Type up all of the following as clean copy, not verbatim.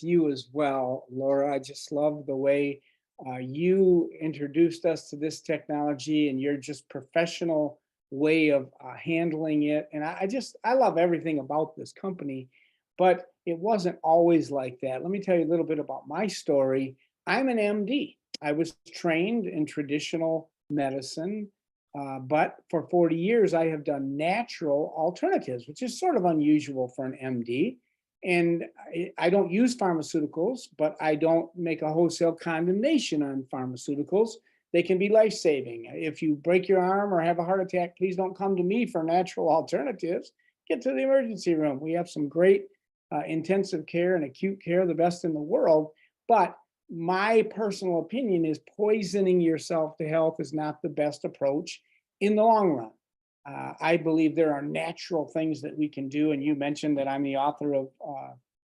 you as well, Laura. I just love the way you introduced us to this technology and your just professional way of handling it. And I love everything about this company, but it wasn't always like that. Let me tell you a little bit about my story. I'm an MD. I was trained in traditional medicine, but for 40 years, I have done natural alternatives, which is sort of unusual for an MD. And I don't use pharmaceuticals, but I don't make a wholesale condemnation on pharmaceuticals. They can be life-saving. If you break your arm or have a heart attack, please don't come to me for natural alternatives. Get to the emergency room. We have some great intensive care and acute care, the best in the world. But my personal opinion is poisoning yourself to health is not the best approach in the long run. I believe there are natural things that we can do. And you mentioned that I'm the author of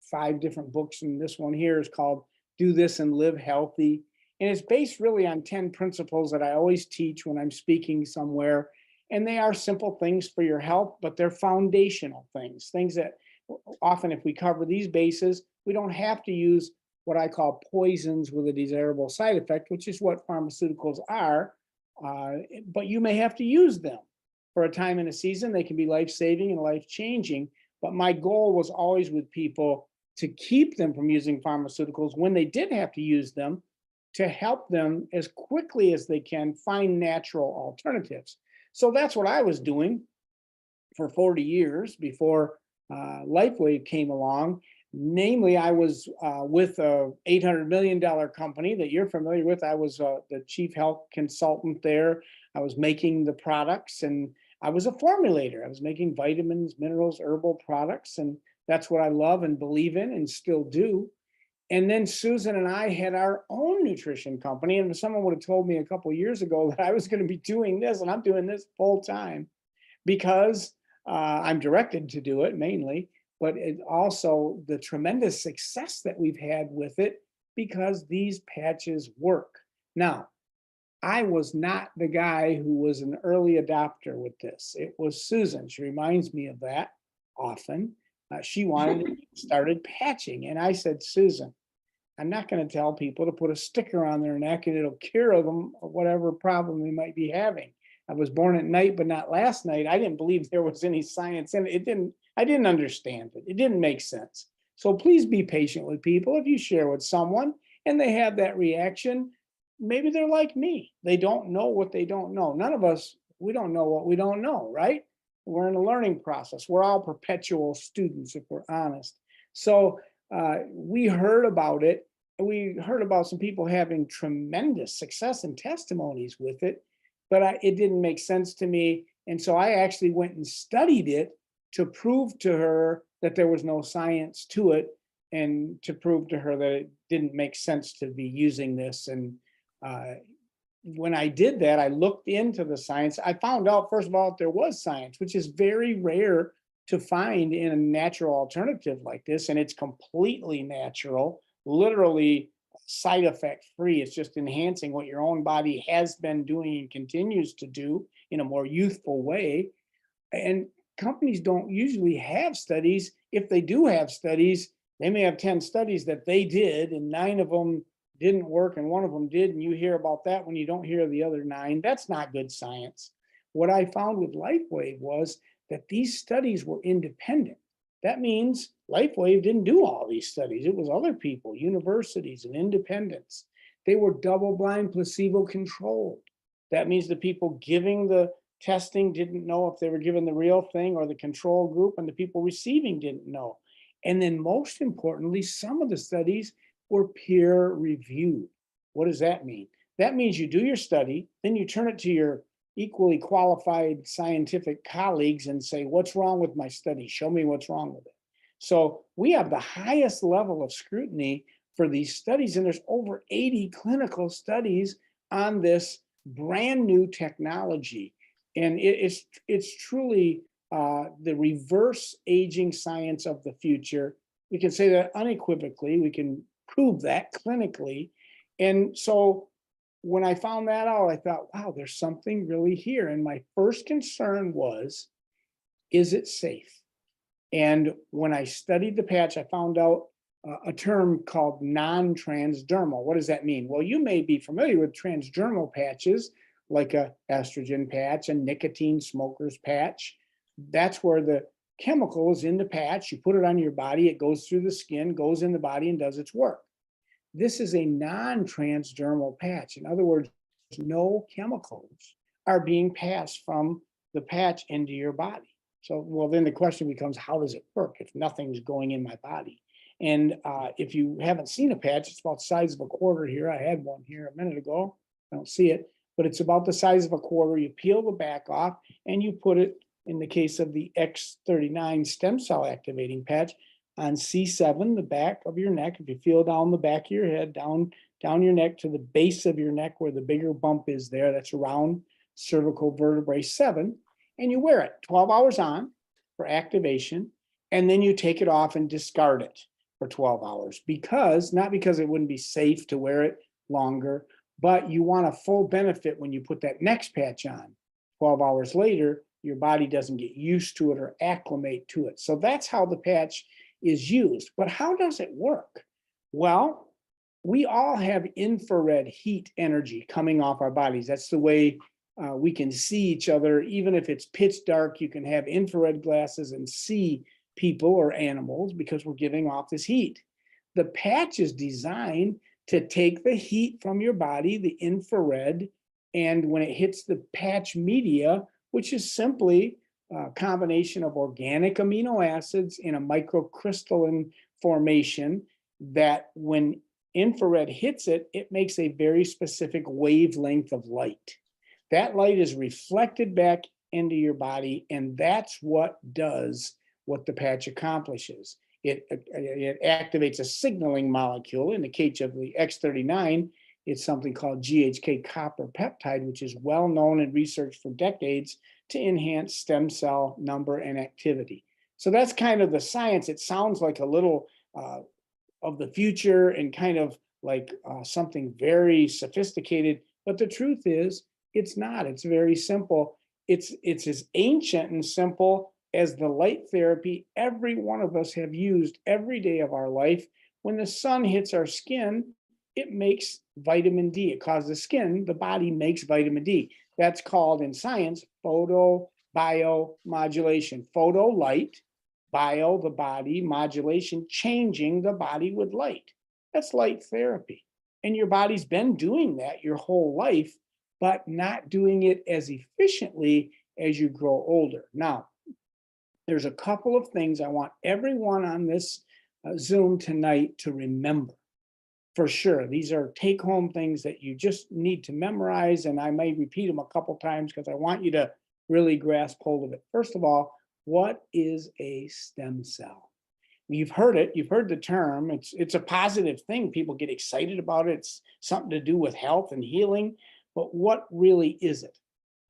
5 different books. And this one here is called Do This and Live Healthy. And it's based really on 10 principles that I always teach when I'm speaking somewhere. And they are simple things for your health, but they're foundational things that often if we cover these bases, we don't have to use what I call poisons with a desirable side effect, which is what pharmaceuticals are. But you may have to use them for a time in a season. They can be life-saving and life-changing. But my goal was always with people to keep them from using pharmaceuticals when they did have to use them, to help them as quickly as they can find natural alternatives. So that's what I was doing for 40 years before Lifewave came along. Namely, I was with a $800 million company that you're familiar with. I was the chief health consultant there. I was making the products, and I was a formulator. I was making vitamins, minerals, herbal products, and that's what I love and believe in and still do. And then Susan and I had our own nutrition company, and if someone would have told me a couple of years ago that I was going to be doing this, and I'm doing this full time because I'm directed to do it mainly, but it also the tremendous success that we've had with it because these patches work. Now, I was not the guy who was an early adopter with this. It was Susan. She reminds me of that often. She wanted to started patching. And I said, Susan, I'm not going to tell people to put a sticker on their neck and it'll cure them of whatever problem they might be having. I was born at night, but not last night. I didn't believe there was any science in it. I didn't understand it. It didn't make sense. So please be patient with people. If you share with someone and they have that reaction, maybe they're like me. They don't know what they don't know. None of us, we don't know what we don't know, right? We're in a learning process. We're all perpetual students, if we're honest. So we heard about it. We heard about some people having tremendous success and testimonies with it, but it didn't make sense to me. And so I actually went and studied it to prove to her that there was no science to it, and to prove to her that it didn't make sense to be using this. And when I did that, I looked into the science. I found out, first of all, that there was science, which is very rare to find in a natural alternative like this. And it's completely natural, literally side effect free. It's just enhancing what your own body has been doing and continues to do in a more youthful way. And companies don't usually have studies. If they do have studies, they may have 10 studies that they did and 9 of them didn't work and 1 of them did, and you hear about that when you don't hear the other 9. That's not good science. What I found with Lifewave was that these studies were independent. That means Lifewave didn't do all these studies. It was other people, universities and independents. They were double-blind, placebo-controlled. That means the people giving the testing didn't know if they were given the real thing or the control group, and the people receiving didn't know. And then most importantly, some of the studies were peer reviewed. What does that mean? That means you do your study, then you turn it to your equally qualified scientific colleagues and say, what's wrong with my study? Show me what's wrong with it. So we have the highest level of scrutiny for these studies, and there's over 80 clinical studies on this brand new technology. And it's truly the reverse aging science of the future. We can say that unequivocally. We can prove that clinically. And so when I found that out, I thought, wow, there's something really here. And my first concern was, is it safe? And when I studied the patch, I found out a term called non-transdermal. What does that mean? Well, you may be familiar with transdermal patches, like a estrogen patch, a nicotine smoker's patch. That's where the chemical is in the patch. You put it on your body, it goes through the skin, goes in the body, and does its work. This is a non-transdermal patch. In other words, no chemicals are being passed from the patch into your body. So, well, then the question becomes, how does it work if nothing's going in my body? And if you haven't seen a patch, it's about the size of a quarter here. I had one here a minute ago. I don't see it, but it's about the size of a quarter. You peel the back off and you put it, in the case of the X39 stem cell activating patch, on C7, the back of your neck. If you feel down the back of your head, down your neck to the base of your neck where the bigger bump is there, that's around cervical vertebrae 7, and you wear it 12 hours on for activation, and then you take it off and discard it for 12 hours, not because it wouldn't be safe to wear it longer, but you want a full benefit when you put that next patch on. 12 hours later, your body doesn't get used to it or acclimate to it. So that's how the patch is used. But how does it work? Well, we all have infrared heat energy coming off our bodies. That's the way we can see each other. Even if it's pitch dark, you can have infrared glasses and see people or animals because we're giving off this heat. The patch is designed to take the heat from your body, the infrared, and when it hits the patch media, which is simply a combination of organic amino acids in a microcrystalline formation, that when infrared hits it, it makes a very specific wavelength of light. That light is reflected back into your body, and that's what does what the patch accomplishes. It activates a signaling molecule. In the case of the X39, it's something called GHK copper peptide, which is well known and researched for decades to enhance stem cell number and activity. So that's kind of the science. It sounds like a little of the future and kind of like something very sophisticated, but the truth is it's not. It's very simple. It's as ancient and simple as the light therapy every one of us have used every day of our life. When the sun hits our skin, it makes vitamin D. It causes the body makes vitamin D. That's called in science photobiomodulation. Photo, light, bio, the body, modulation, changing the body with light. That's light therapy. And your body's been doing that your whole life, but not doing it as efficiently as you grow older. Now, there's a couple of things I want everyone on this Zoom tonight to remember. For sure, these are take-home things that you just need to memorize, and I may repeat them a couple times because I want you to really grasp hold of it. First of all, what is a stem cell? You've heard it, you've heard the term. It's a positive thing. People get excited about it. It's something to do with health and healing. But what really is it?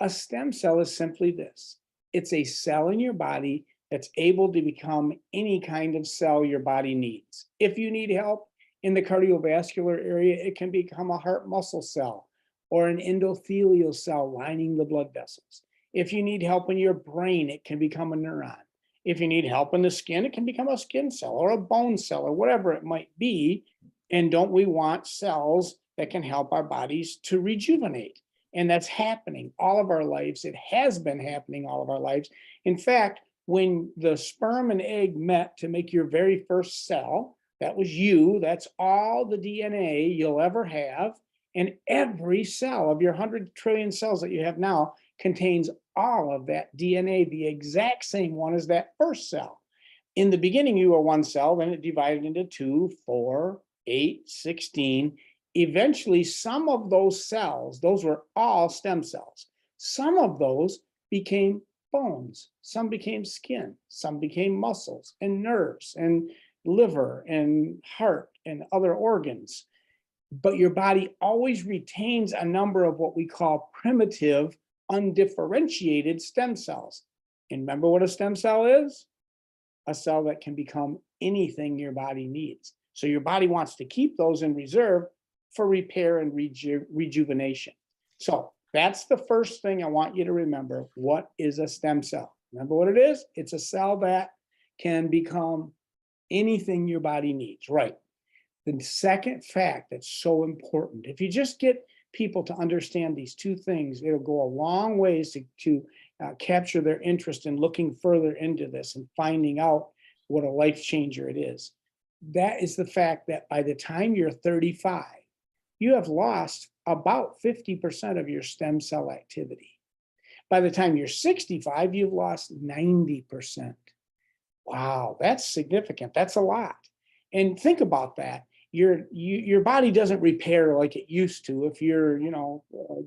A stem cell is simply this. It's a cell in your body that's able to become any kind of cell your body needs. If you need help in the cardiovascular area, it can become a heart muscle cell or an endothelial cell lining the blood vessels. If you need help in your brain, it can become a neuron. If you need help in the skin, it can become a skin cell or a bone cell or whatever it might be. And don't we want cells that can help our bodies to rejuvenate? And that's happening all of our lives. It has been happening all of our lives. In fact, when the sperm and egg met to make your very first cell, that was you. That's all the DNA you'll ever have. And every cell of your 100 trillion cells that you have now contains all of that DNA, the exact same one as that first cell. In the beginning, you were one cell, then it divided into 2, 4, 8, 16. Eventually, some of those cells, those were all stem cells. Some of those became bones, some became skin, some became muscles and nerves and liver and heart and other organs. But your body always retains a number of what we call primitive, undifferentiated stem cells. And remember what a stem cell is? A cell that can become anything your body needs. So your body wants to keep those in reserve for repair and rejuvenation. So that's the first thing I want you to remember. What is a stem cell? Remember what it is? It's a cell that can become anything your body needs, right? The second fact that's so important, if you just get people to understand these two things, it'll go a long ways to capture their interest in looking further into this and finding out what a life changer it is. That is the fact that by the time you're 35, you have lost about 50% of your stem cell activity. By the time you're 65, you've lost 90%. Wow, that's significant. That's a lot. And think about that. Your body doesn't repair like it used to. If you're,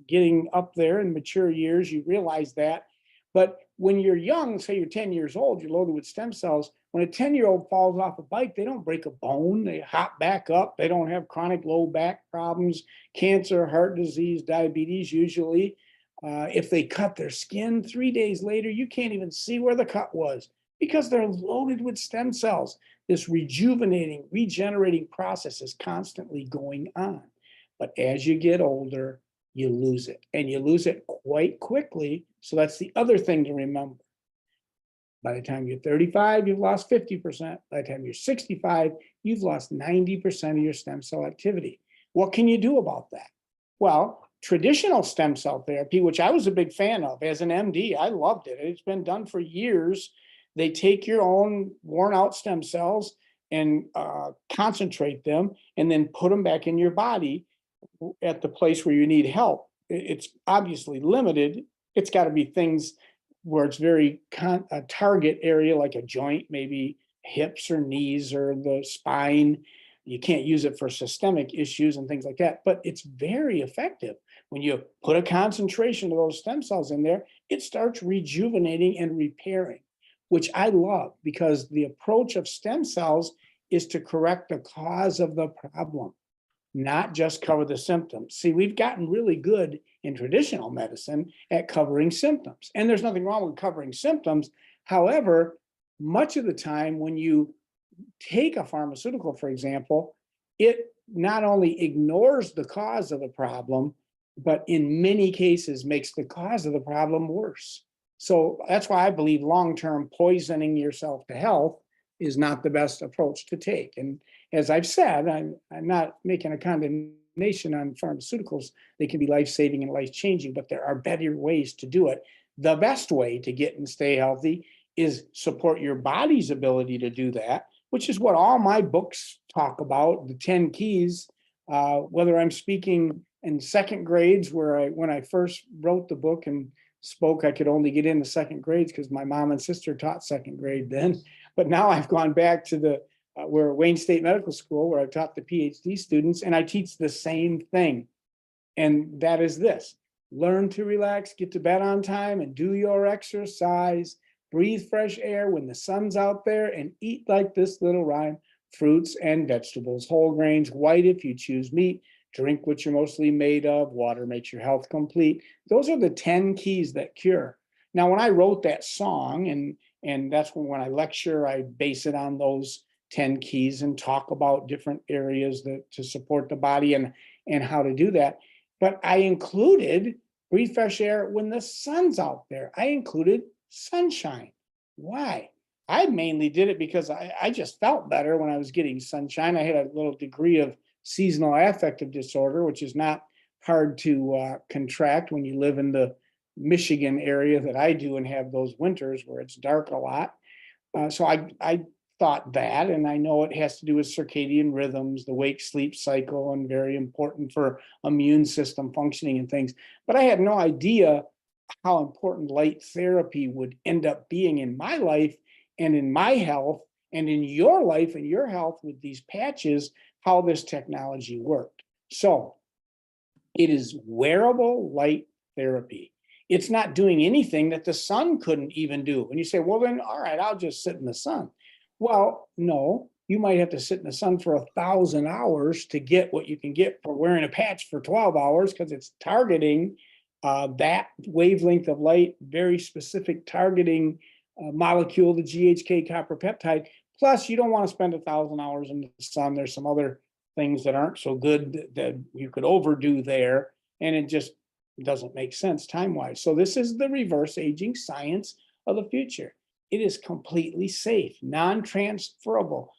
getting up there in mature years, you realize that. But when you're young, say you're 10 years old, you're loaded with stem cells. When a 10-year-old falls off a bike, they don't break a bone. They hop back up. They don't have chronic low back problems, cancer, heart disease, diabetes, usually. If they cut their skin 3 days later, you can't even see where the cut was because they're loaded with stem cells. This rejuvenating, regenerating process is constantly going on. But as you get older, you lose it, and you lose it quite quickly. So that's the other thing to remember. By the time you're 35, you've lost 50%. By the time you're 65, you've lost 90% of your stem cell activity. What can you do about that? Well, traditional stem cell therapy, which I was a big fan of as an MD, I loved it. It's been done for years. They take your own worn out stem cells and concentrate them and then put them back in your body at the place where you need help. It's obviously limited. It's got to be things where it's very a target area, like a joint, maybe hips or knees or the spine. You can't use it for systemic issues and things like that, but it's very effective. When you put a concentration of those stem cells in there, it starts rejuvenating and repairing, which I love, because the approach of stem cells is to correct the cause of the problem, not just cover the symptoms. See, we've gotten really good in traditional medicine at covering symptoms, and there's nothing wrong with covering symptoms. However, much of the time when you take a pharmaceutical, for example, it not only ignores the cause of the problem, but in many cases makes the cause of the problem worse. So that's why I believe long-term poisoning yourself to health is not the best approach to take. And as I've said, I'm not making a condemnation on pharmaceuticals. They can be life-saving and life-changing, but there are better ways to do it. The best way to get and stay healthy is support your body's ability to do that, which is what all my books talk about, the 10 keys. Whether I'm speaking in second grades, where when I first wrote the book and spoke, I could only get into second grades because my mom and sister taught second grade then. But now I've gone back to the where Wayne State Medical School, where I've taught the PhD students, and I teach the same thing. And that is this: learn to relax, get to bed on time, and do your exercise. Breathe fresh air when the sun's out there, and eat like this little rhyme: fruits and vegetables, whole grains, white if you choose meat. Drink what you're mostly made of. Water makes your health complete. Those are the 10 keys that cure. Now, when I wrote that song, and that's when I lecture, I base it on those 10 keys and talk about different areas that to support the body and how to do that. But I included breathe fresh air when the sun's out there. I included sunshine. Why? I mainly did it because I just felt better when I was getting sunshine. I had a little degree of seasonal affective disorder, which is not hard to contract when you live in the Michigan area that I do and have those winters where it's dark a lot. So I thought that, and I know it has to do with circadian rhythms, the wake-sleep cycle, and very important for immune system functioning and things. But I had no idea how important light therapy would end up being in my life and in my health and in your life and your health with these patches, how this technology worked. So it is wearable light therapy. It's not doing anything that the sun couldn't even do. And you say, well, then, all right, I'll just sit in the sun. Well, no, you might have to sit in the sun for 1,000 hours to get what you can get for wearing a patch for 12 hours, because it's targeting that wavelength of light, very specific targeting molecule, the GHK copper peptide. Plus, you don't want to spend 1,000 hours in the sun. There's some other things that aren't so good that you could overdo there, and it just doesn't make sense time-wise. So this is the reverse aging science of the future. It is completely safe, non-transferable,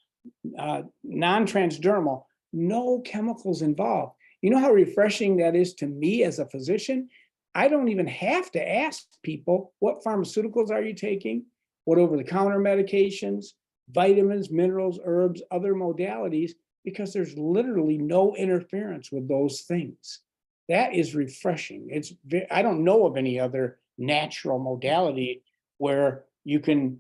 non-transdermal, no chemicals involved. You know how refreshing that is to me as a physician? I don't even have to ask people, what pharmaceuticals are you taking? What over-the-counter medications, vitamins, minerals, herbs, other modalities, because there's literally no interference with those things. That is refreshing. I don't know of any other natural modality where you can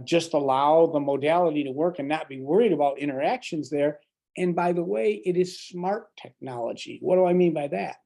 just allow the modality to work and not be worried about interactions there. And by the way, it is smart technology. What do I mean by that?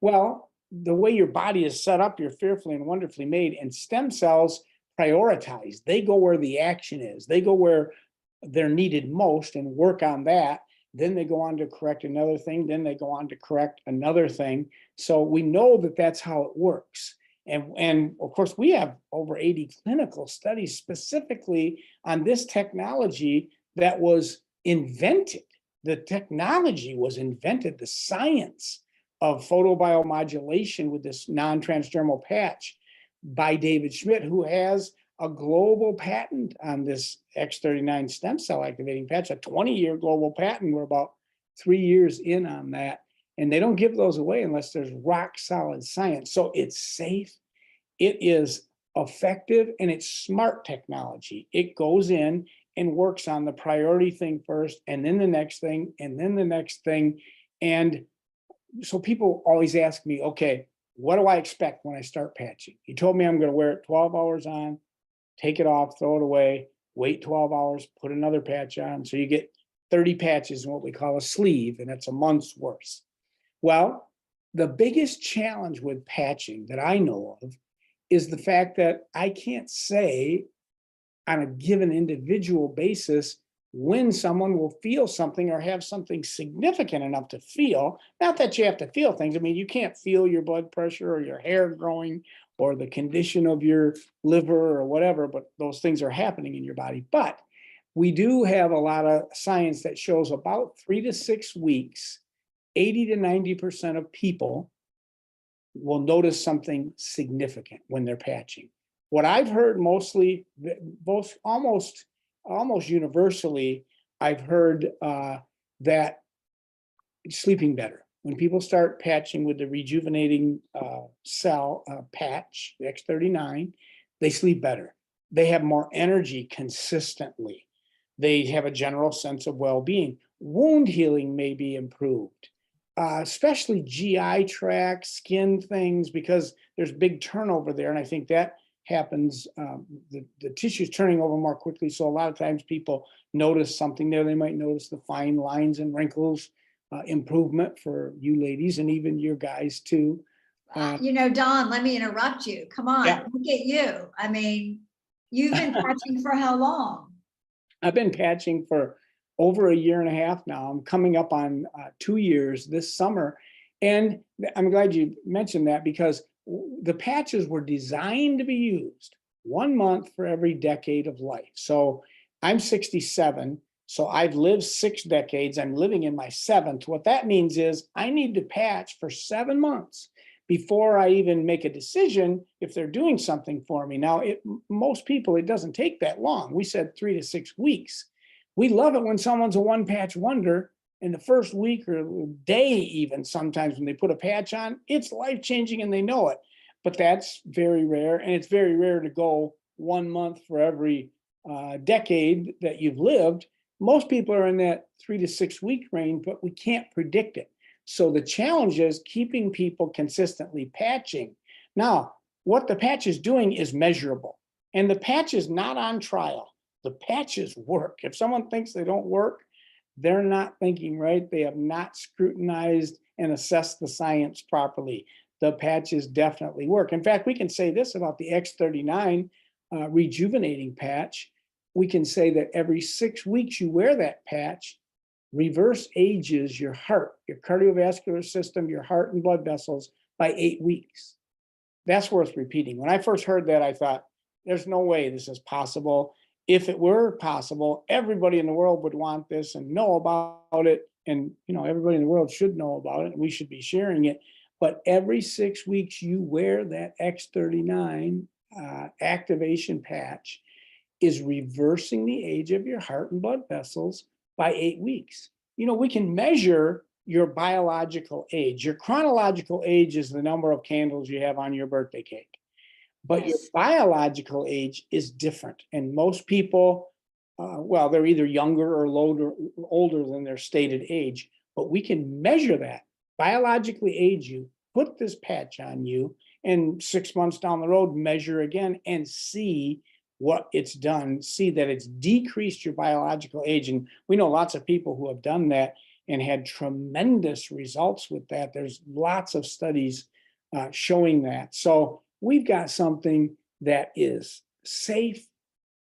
Well, the way your body is set up, you're fearfully and wonderfully made, and stem cells prioritize. They go where the action is. They go where they're needed most and work on that. Then they go on to correct another thing. Then they go on to correct another thing. So we know that that's how it works. And of course, we have over 80 clinical studies specifically on this technology that was invented. The technology was invented, the science of photobiomodulation with this non-transdermal patch by David Schmidt, who has a global patent on this X39 stem cell activating patch, a 20-year global patent. We're about 3 years in on that. And they don't give those away unless there's rock solid science. So it's safe, it is effective, and it's smart technology. It goes in and works on the priority thing first, and then the next thing, and then the next thing. And so people always ask me, okay, what do I expect when I start patching? You told me I'm going to wear it 12 hours on, take it off, throw it away, wait 12 hours, put another patch on. So you get 30 patches in what we call a sleeve, and that's a month's worth. Well, the biggest challenge with patching that I know of is the fact that I can't say on a given individual basis when someone will feel something or have something significant enough to feel. Not that you have to feel things. I mean, you can't feel your blood pressure or your hair growing or the condition of your liver or whatever, but those things are happening in your body. But we do have a lot of science that shows about 3 to 6 weeks, 80 to 90% of people will notice something significant when they're patching. What I've heard mostly, both almost universally, I've heard that sleeping better. When people start patching with the rejuvenating cell patch, the X39, they sleep better. They have more energy consistently. They have a general sense of well-being. Wound healing may be improved, especially GI tract, skin things, because there's big turnover there. And I think that happens, the tissue's turning over more quickly. So a lot of times people notice something there. They might notice the fine lines and wrinkles, improvement for you ladies and even your guys too. You know, Don, let me interrupt you. Come on, Yeah. look at you. I mean, you've been patching for how long? I've been patching for over 1.5 years now. I'm coming up on 2 years this summer. And I'm glad you mentioned that, because the patches were designed to be used 1 month for every decade of life. So I'm 67. So I've lived 6 decades. I'm living in my 7th. What that means is I need to patch for 7 months before I even make a decision if they're doing something for me. Now, most people, it doesn't take that long. We said 3 to 6 weeks. We love it when someone's a one patch wonder. In the first week or day, even sometimes when they put a patch on, it's life-changing and they know it. But that's very rare, and it's very rare to go 1 month for every decade that you've lived. Most people are in that 3 to 6 week range, but we can't predict it. So the challenge is keeping people consistently patching. Now, what the patch is doing is measurable, and the patch is not on trial. The patches work. If someone thinks they don't work, they're not thinking right. They have not scrutinized and assessed the science properly. The patches definitely work. In fact, we can say this about the X39 rejuvenating patch. We can say that every 6 weeks you wear that patch, reverse ages your heart, your cardiovascular system, your heart and blood vessels by 8 weeks. That's worth repeating. When I first heard that, I thought, there's no way this is possible. If it were possible, everybody in the world would want this and know about it. And, you know, everybody in the world should know about it. And we should be sharing it. But every 6 weeks you wear that X39 activation patch, is reversing the age of your heart and blood vessels by 8 weeks. We can measure your biological age. Your chronological age is the number of candles you have on your birthday cake. But your Yes. biological age is different. And most people, well, they're either younger or older than their stated age, but we can measure that, biologically age you, put this patch on you, and 6 months down the road, measure again and see what it's done, see that it's decreased your biological age. And we know lots of people who have done that and had tremendous results with that. There's lots of studies showing that. So we've got something that is safe,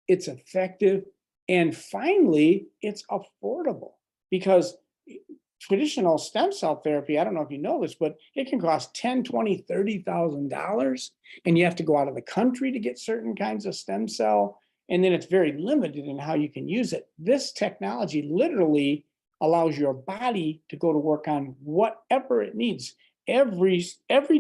it's effective, and finally, it's affordable, because traditional stem cell therapy, I don't know if you know this, but it can cost $10,000, $20,000, $30,000, and you have to go out of the country to get certain kinds of stem cell, and then it's very limited in how you can use it. This technology literally allows your body to go to work on whatever it needs. Every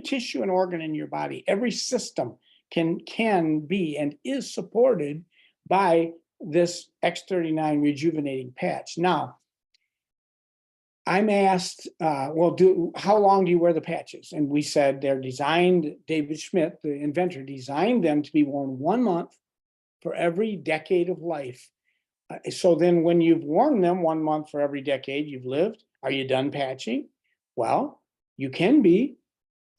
tissue and organ in your body, every system can be and is supported by this X39 rejuvenating patch. Now, I'm asked, well, how long do you wear the patches? And we said they're designed, David Schmidt, the inventor, designed them to be worn 1 month for every decade of life. So then when you've worn them 1 month for every decade you've lived, are you done patching? Well, you can be.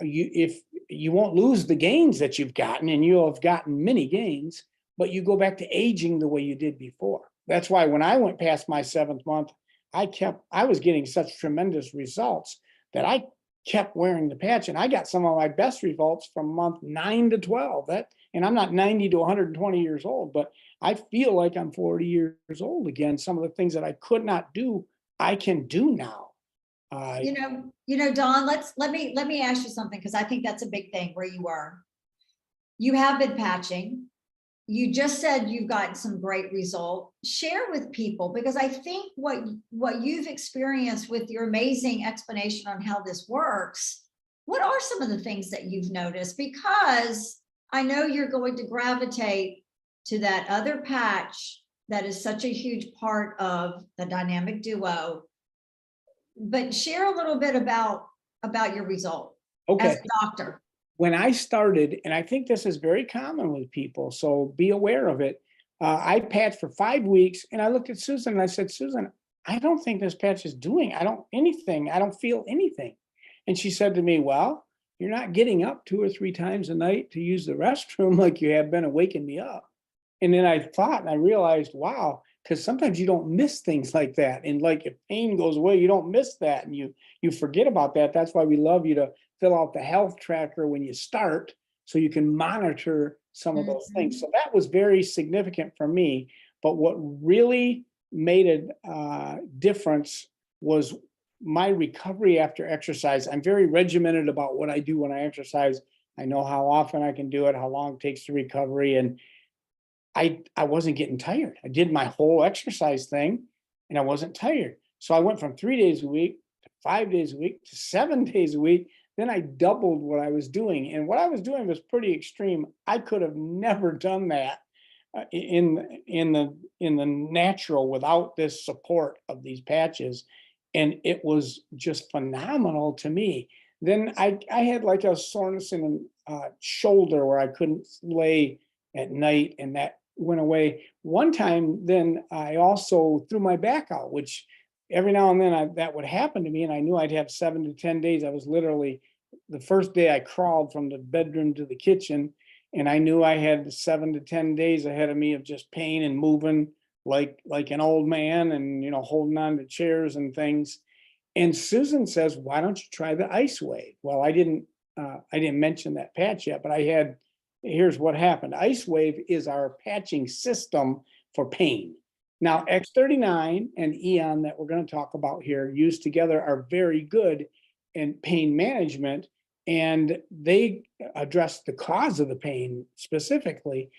If you won't lose the gains that you've gotten, and you'll have gotten many gains, but you go back to aging the way you did before. That's why when I went past my 7th month, I was getting such tremendous results that I kept wearing the patch, and I got some of my best results from month 9 to 12. And I'm not 90 to 120 years old, but I feel like I'm 40 years old again. Some of the things that I could not do, I can do now. Don, let me ask you something, because I think that's a big thing where you are. You have been patching. You just said you've gotten some great result. Share with people, because I think what you've experienced with your amazing explanation on how this works, what are some of the things that you've noticed? Because I know you're going to gravitate to that other patch that is such a huge part of the dynamic duo. But share a little bit about your result as a doctor. When I started, and I think this is very common with people, so be aware of it. I patched for 5 weeks, and I looked at Susan and I said, Susan, I don't think this patch is doing anything. I don't feel anything. And she said to me, well, you're not getting up 2 or 3 times a night to use the restroom like you have been, and waking me up. And then I thought, and I realized, wow, because sometimes you don't miss things like that. And like, if pain goes away, you don't miss that, and you forget about that. That's why we love you to fill out the health tracker when you start, so you can monitor some of those things. So that was very significant for me. But what really made a difference was my recovery after exercise. I'm very regimented about what I do when I exercise. I know how often I can do it, how long it takes to recovery, and I wasn't getting tired. I did my whole exercise thing and I wasn't tired. So I went from 3 days a week to 5 days a week to 7 days a week. Then I doubled what I was doing. And what I was doing was pretty extreme. I could have never done that in the natural without this support of these patches. And it was just phenomenal to me. Then I had like a soreness in shoulder where I couldn't lay at night, and that went away. One time, then I also threw my back out, which every now and then that would happen to me, and I knew I'd have 7 to 10 days. I was literally, the first day I crawled from the bedroom to the kitchen, and I knew I had 7 to 10 days ahead of me of just pain and moving like an old man, and holding on to chairs and things. And Susan says, why don't you try the Ice Wave? Well, I didn't mention that patch yet, but here's what happened. Ice Wave is our patching system for pain. Now, X39 and Eon that we're going to talk about here used together are very good in pain management, and they address the cause of the pain specifically.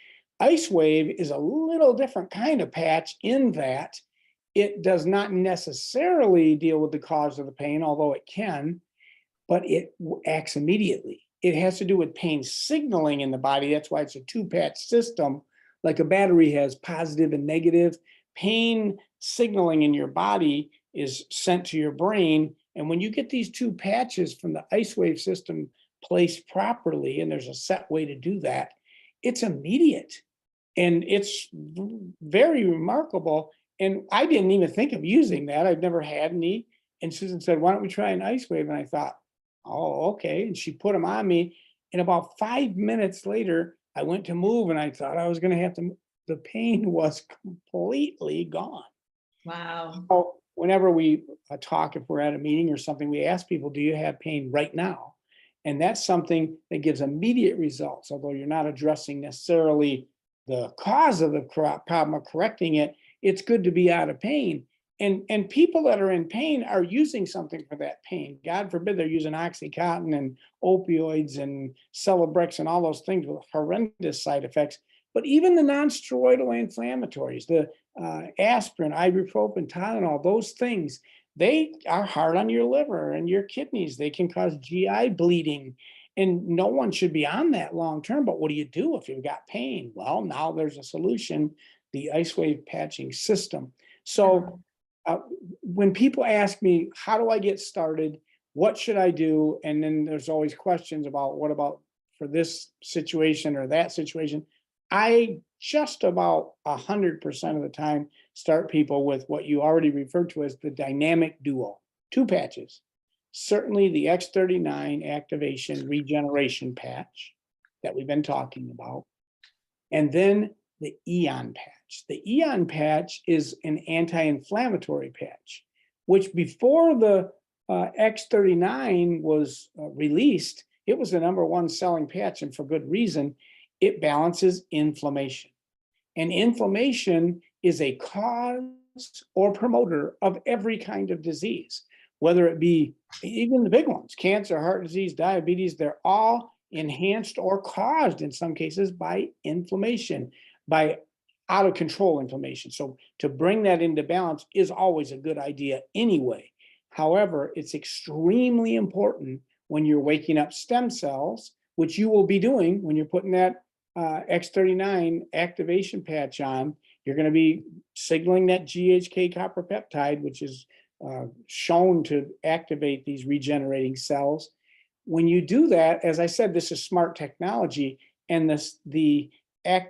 Ice Wave is a little different kind of patch in that it does not necessarily deal with the cause of the pain, although it can, but it acts immediately. It has to do with pain signaling in the body. That's why it's a 2-patch system. like a battery has positive and negative. Pain signaling in your body is sent to your brain. And when you get these two patches from the ice wave system placed properly, and there's a set way to do that, it's immediate. And it's very remarkable. And I didn't even think of using that. I've never had any. And Susan said, why don't we try an ice wave? And I thought, oh, okay. And she put them on me. And about 5 minutes later, I went to move and I thought I was going to have to, the pain was completely gone. Wow. So whenever we talk, if we're at a meeting or something, we ask people, do you have pain right now? And that's something that gives immediate results, although you're not addressing necessarily the cause of the problem or correcting it. It's good to be out of pain. And people that are in pain are using something for that pain. God forbid they're using Oxycontin and opioids and Celebrex and all those things with horrendous side effects. But even the non-steroidal anti-inflammatories, the aspirin, ibuprofen, Tylenol, those things, they are hard on your liver and your kidneys. They can cause GI bleeding. And no one should be on that long term. But what do you do if you've got pain? Well, now there's a solution, the ice wave patching system. So when people ask me, how do I get started? What should I do? And then there's always questions about what about for this situation or that situation. I just about 100% of the time start people with what you already referred to as the dynamic duo, two patches. Certainly the X39 activation regeneration patch that we've been talking about, and then the Eon patch. The Eon patch is an anti-inflammatory patch, which before the X39 was released, it was the #1 selling patch, and for good reason. It balances inflammation. And inflammation is a cause or promoter of every kind of disease, whether it be even the big ones, cancer, heart disease, diabetes, they're all enhanced or caused in some cases by inflammation, by out of control inflammation. So to bring that into balance is always a good idea anyway. However, it's extremely important when you're waking up stem cells, which you will be doing when you're putting that X39 activation patch on. You're going to be signaling that GHK copper peptide, which is shown to activate these regenerating cells. When you do that, as I said, this is smart technology, and the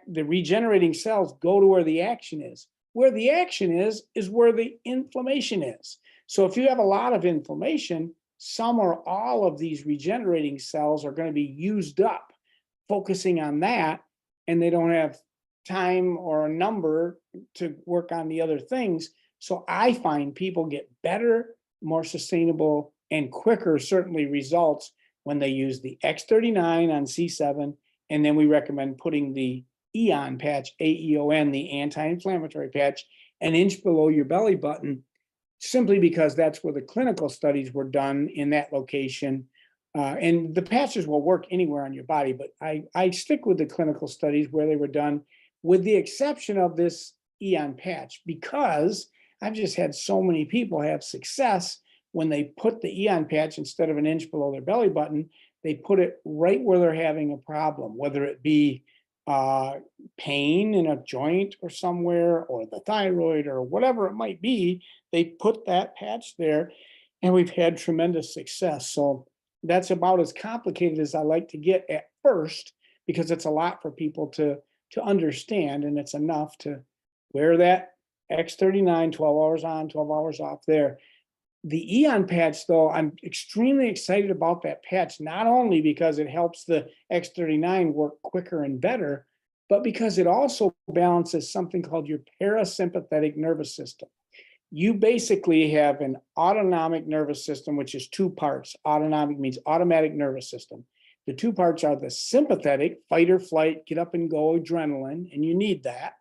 regenerating cells go to where the action is. Where the action is where the inflammation is. So if you have a lot of inflammation, some or all of these regenerating cells are going to be used up focusing on that, and they don't have time or a number to work on the other things. So I find people get better, more sustainable, and quicker, certainly, results when they use the X39 on C7, and then we recommend putting the Eon patch, AEON, the anti-inflammatory patch, an inch below your belly button, simply because that's where the clinical studies were done in that location. And the patches will work anywhere on your body, but I stick with the clinical studies where they were done, with the exception of this Eon patch, because I've just had so many people have success when they put the Eon patch, instead of an inch below their belly button, they put it right where they're having a problem, whether it be pain in a joint or somewhere, or the thyroid, or whatever it might be. They put that patch there, and we've had tremendous success. So that's about as complicated as I like to get at first, because it's a lot for people to understand, and it's enough to wear that X39 12 hours on, 12 hours off there. The Eon patch, though, I'm extremely excited about that patch, not only because it helps the X39 work quicker and better, but because it also balances something called your parasympathetic nervous system. You basically have an autonomic nervous system, which is two parts. Autonomic means automatic nervous system. The two parts are the sympathetic, fight or flight, get up and go, adrenaline, and you need that.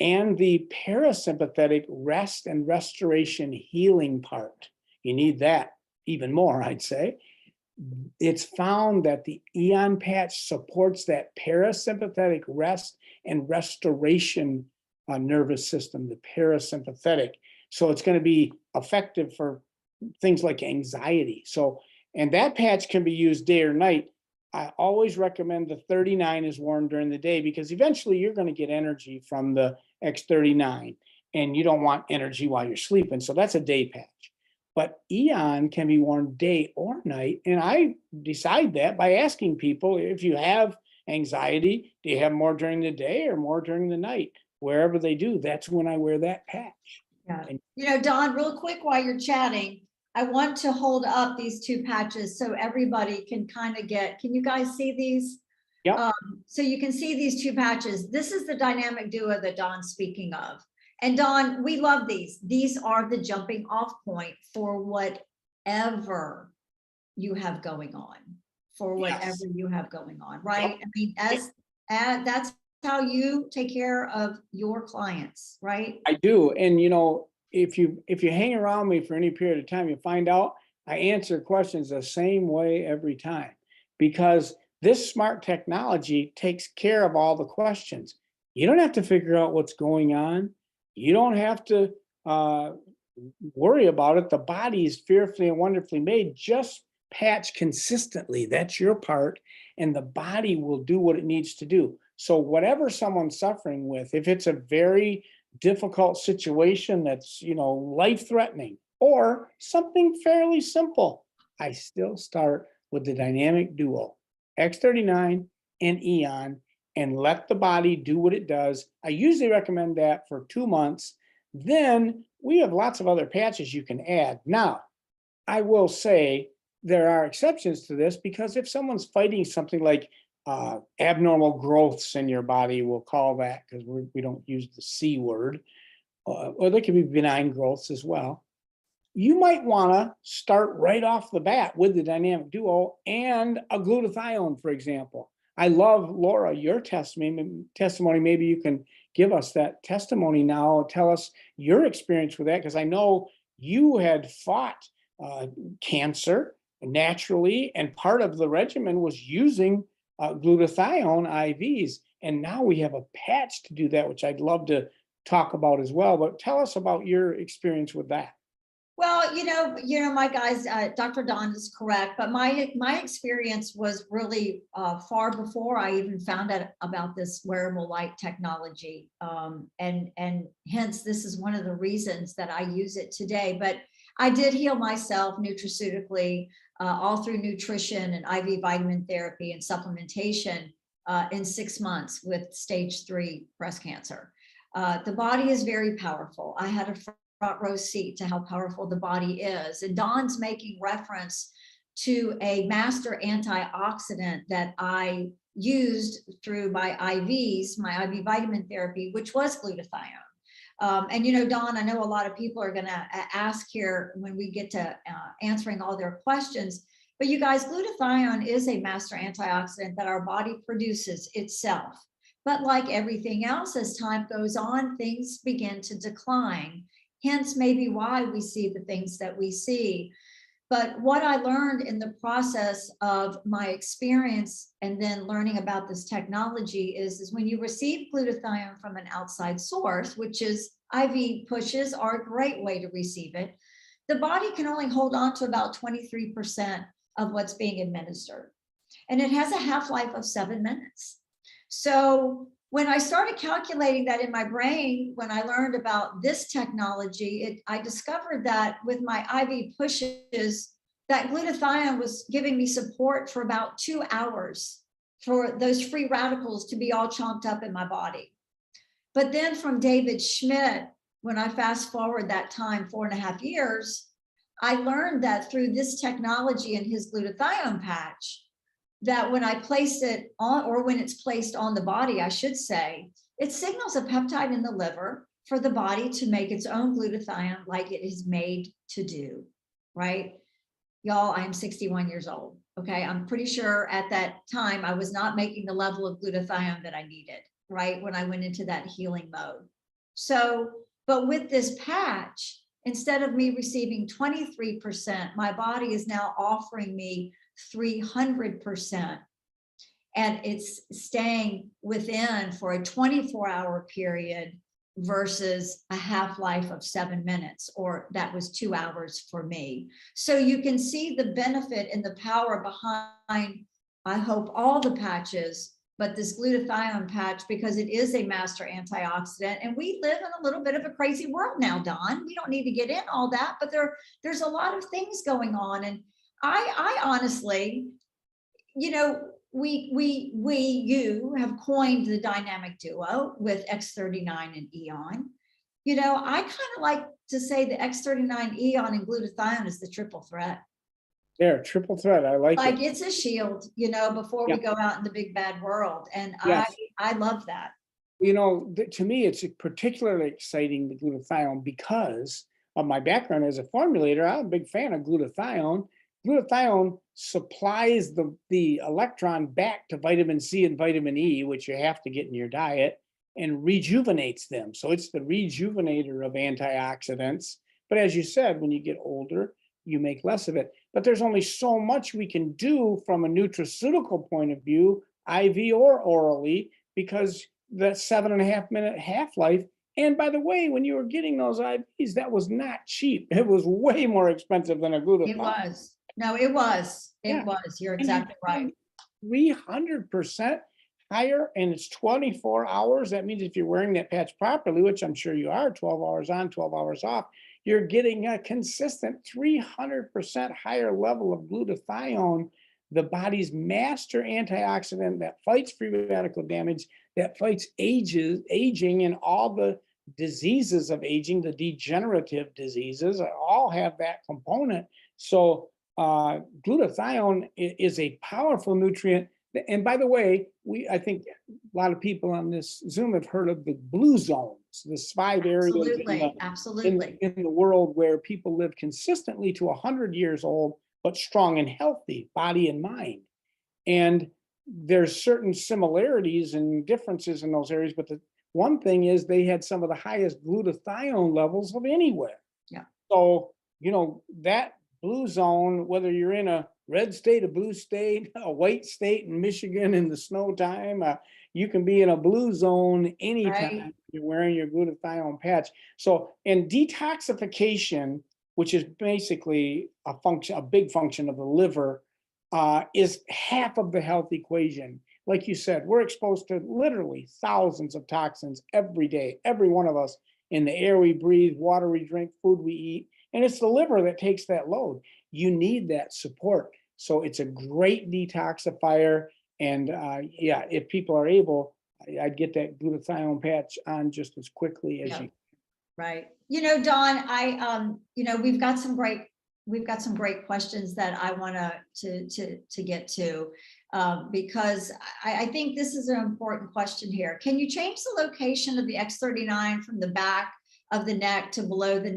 And the parasympathetic, rest and restoration healing part. You need that even more, I'd say. It's found that the Eon patch supports that parasympathetic rest and restoration nervous system, the parasympathetic. So it's going to be effective for things like anxiety. So, and that patch can be used day or night. I always recommend the 39 is worn during the day because eventually you're going to get energy from the X39 and you don't want energy while you're sleeping. So that's a day patch. But Eon can be worn day or night. And I decide that by asking people, if you have anxiety, do you have more during the day or more during the night? Wherever they do, that's when I wear that patch. Yeah. And Don, real quick while you're chatting, I want to hold up these two patches so everybody can kind of get, can you guys see these? yeah, So you can see these two patches. This is the dynamic duo that Don's speaking of. And Don, we love these. These are the jumping off point for whatever you have going on, yes. you have going on, right? Yep. I mean, that's how you take care of your clients, right? I do. And if you hang around me for any period of time, you find out I answer questions the same way every time because this smart technology takes care of all the questions. You don't have to figure out what's going on. You don't have to worry about it. The body is fearfully and wonderfully made. Just patch consistently. That's your part. And the body will do what it needs to do. So, whatever someone's suffering with, if it's a very difficult situation that's, life threatening or something fairly simple, I still start with the dynamic duo, X39 and Eon, and let the body do what it does. I usually recommend that for 2 months. Then we have lots of other patches you can add. Now, I will say there are exceptions to this because if someone's fighting something like abnormal growths in your body, we'll call that because we don't use the C word, or they can be benign growths as well. You might want to start right off the bat with the dynamic duo and a glutathione, for example. I love, Laura, your testimony. Maybe you can give us that testimony now. Tell us your experience with that, because I know you had fought cancer naturally, and part of the regimen was using glutathione IVs. And now we have a patch to do that, which I'd love to talk about as well. But tell us about your experience with that. Well, my guys, Dr. Don is correct, but my experience was really far before I even found out about this wearable light technology, and hence this is one of the reasons that I use it today. But I did heal myself nutraceutically, all through nutrition and IV vitamin therapy and supplementation in 6 months with stage 3 breast cancer. The body is very powerful. I had a front row seat to how powerful the body is. And Don's making reference to a master antioxidant that I used through my IVs, my IV vitamin therapy, which was glutathione. And Don, I know a lot of people are going to ask here when we get to answering all their questions, but you guys, glutathione is a master antioxidant that our body produces itself. But like everything else, as time goes on, things begin to decline. Hence, maybe why we see the things that we see. But what I learned in the process of my experience and then learning about this technology is when you receive glutathione from an outside source, which is IV pushes are a great way to receive it, the body can only hold on to about 23% of what's being administered. And it has a half-life of 7 minutes. So when I started calculating that in my brain, when I learned about this technology, I discovered that with my IV pushes, that glutathione was giving me support for about 2 hours for those free radicals to be all chomped up in my body. But then from David Schmidt, when I fast forward that time, 4.5 years, I learned that through this technology and his glutathione patch, that when I place it on, or when it's placed on the body, I should say, it signals a peptide in the liver for the body to make its own glutathione like it is made to do, right? Y'all, I'm 61 years old, okay? I'm pretty sure at that time I was not making the level of glutathione that I needed, right? When I went into that healing mode. So, but with this patch, instead of me receiving 23%, my body is now offering me 300%, and it's staying within for a 24-hour period versus a half-life of 7 minutes, or that was 2 hours for me. So you can see the benefit and the power behind I hope all the patches, but this glutathione patch, because it is a master antioxidant. And we live in a little bit of a crazy world now, Don. We don't need to get in all that, but there's a lot of things going on. And I honestly, you know, you have coined the dynamic duo with X39 and Eon. You know, I kind of like to say the X39 Eon and glutathione is the triple threat. There, triple threat. I like Like it. it's a shield, you know, before Yeah. we go out in the big bad world. And Yes. I love that. You know, to me, it's particularly exciting, the glutathione, because of my background as a formulator. I'm a big fan of glutathione. Glutathione supplies the electron back to vitamin C and vitamin E, which you have to get in your diet, and rejuvenates them. So it's the rejuvenator of antioxidants. But as you said, when you get older, you make less of it. But there's only so much we can do from a nutraceutical point of view, IV or orally, because the 7.5 minute half-life. And by the way, when you were getting those IVs, that was not cheap. It was way more expensive than a glutathione. It was. No, it was. It Yeah. was. You're And exactly right. 300% higher, and it's 24 hours. That means if you're wearing that patch properly, which I'm sure you are, 12 hours on, 12 hours off, you're getting a consistent 300% higher level of glutathione, the body's master antioxidant that fights free radical damage, that fights aging and all the diseases of aging, the degenerative diseases, all have that component. So glutathione is a powerful nutrient. And by the way, I think a lot of people on this Zoom have heard of the blue zones, the 5 areas Absolutely. in the world where people live consistently to 100 years old, but strong and healthy, body and mind. And there's certain similarities and differences in those areas, but the one thing is they had some of the highest glutathione levels of anywhere. Yeah. So, you know, that blue zone, whether you're in a red state, a blue state, a white state in Michigan in the snow time, you can be in a blue zone anytime. Right. You're wearing your glutathione patch. So, and detoxification, which is basically a big function of the liver, is half of the health equation. Like you said, we're exposed to literally thousands of toxins every day, every one of us, in the air we breathe, water we drink, food we eat. And it's the liver that takes that load. You need that support. So it's a great detoxifier. And yeah, if people are able, I'd get that glutathione patch on just as quickly as you. Right. You know, Don, you know, we've got some great questions that I want to get to, because I think this is an important question here. Can you change the location of the X39 from the back of the neck to below the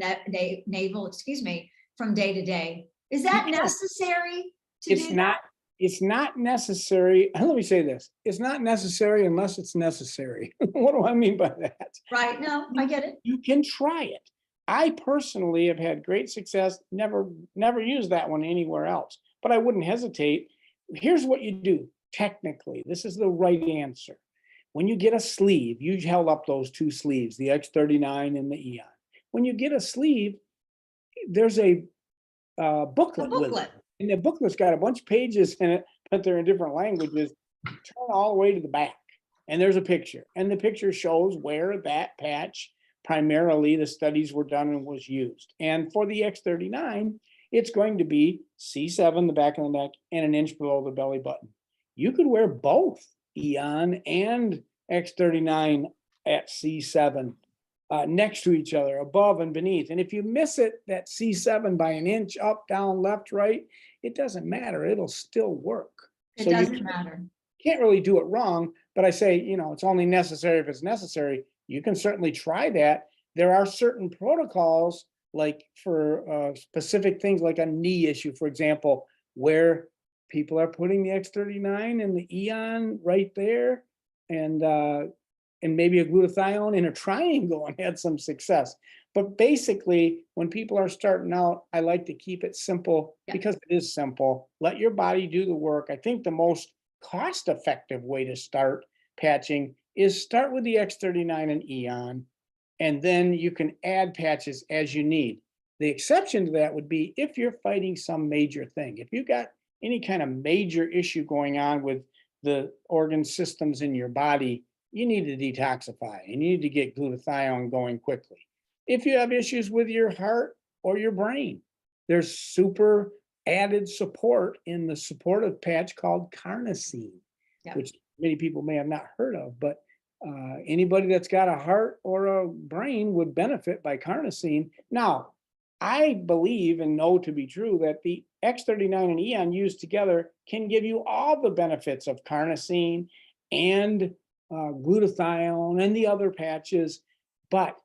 navel, excuse me, from day to day? Is that necessary to do that? It's not necessary. Let me say this. It's not necessary unless it's necessary. What do I mean by that? Right. No, I get it. You can try it. I personally have had great success, never used that one anywhere else, but I wouldn't hesitate. Here's what you do. Technically, this is the right answer. When you get a sleeve, you held up those 2 sleeves, the X39 and the Eon. When you get a sleeve, there's a booklet with it. And the booklet's got a bunch of pages in it, but they're in different languages. Turn all the way to the back, and there's a picture. And the picture shows where that patch, primarily the studies were done and was used. And for the X39, it's going to be C7, the back of the neck, and 1 inch below the belly button. You could wear both Eon and X39 at C7 next to each other, above and beneath. And if you miss it, that C7 by 1 inch, up, down, left, right, it doesn't matter. It'll still work. It doesn't matter. Can't really do it wrong, but I say, you know, it's only necessary if it's necessary. You can certainly try that. There are certain protocols, like for specific things, like a knee issue, for example, where people are putting the X39 and the Eon right there, and maybe a glutathione in a triangle, and had some success. But basically, when people are starting out, I like to keep it simple because it is simple. Let your body do the work. I think the most cost-effective way to start patching is start with the X39 and Eon, and then you can add patches as you need. The exception to that would be if you're fighting some major thing. If you got any kind of major issue going on with the organ systems in your body, you need to detoxify and you need to get glutathione going quickly. If you have issues with your heart or your brain, there's super added support in the supportive patch called carnosine, Yeah. which many people may have not heard of, but anybody that's got a heart or a brain would benefit by carnosine. Now, I believe and know to be true that the X39 and Eon used together can give you all the benefits of carnosine and glutathione and the other patches, but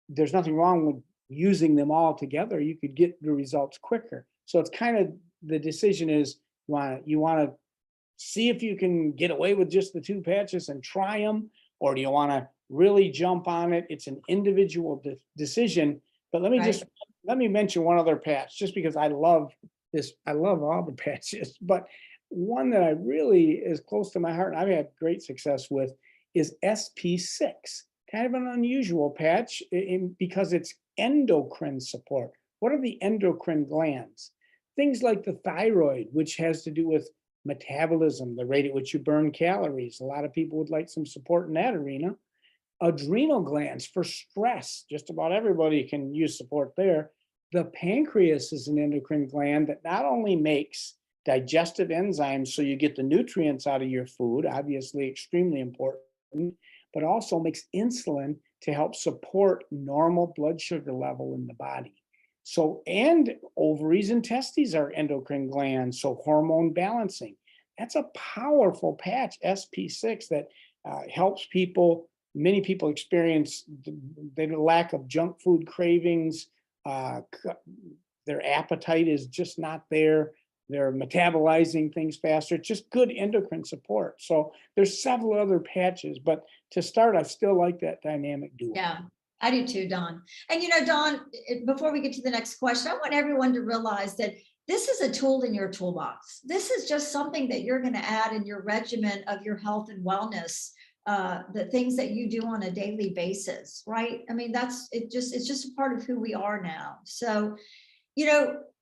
there's nothing wrong with using them all together. You could get the results quicker. So it's kind of, the decision is, you want to see if you can get away with just the two patches and try them, or do you want to really jump on it? It's an individual decision. But let me Right. let me mention one other patch, just because I love this. I love all the patches, but one that I really is close to my heart and I've had great success with is SP6. Kind of an unusual patch because it's endocrine support. What are the endocrine glands? Things like the thyroid, which has to do with metabolism, the rate at which you burn calories. A lot of people would like some support in that arena. Adrenal glands for stress. Just about everybody can use support there. The pancreas is an endocrine gland that not only makes digestive enzymes so you get the nutrients out of your food, obviously extremely important, but also makes insulin to help support normal blood sugar level in the body. So, and ovaries and testes are endocrine glands, so hormone balancing. That's a powerful patch, SP6, that helps people. Many people experience the lack of junk food cravings. Their appetite is just not there. They're metabolizing things faster. It's just good endocrine support. So there's several other patches, but to start, I still like that dynamic duo. Yeah, I do too, Don. And Don, before we get to the next question, I want everyone to realize that this is a tool in your toolbox. This is just something that you're going to add in your regimen of your health and wellness, the things that you do on a daily basis, right? I mean, it's just a part of who we are now. So,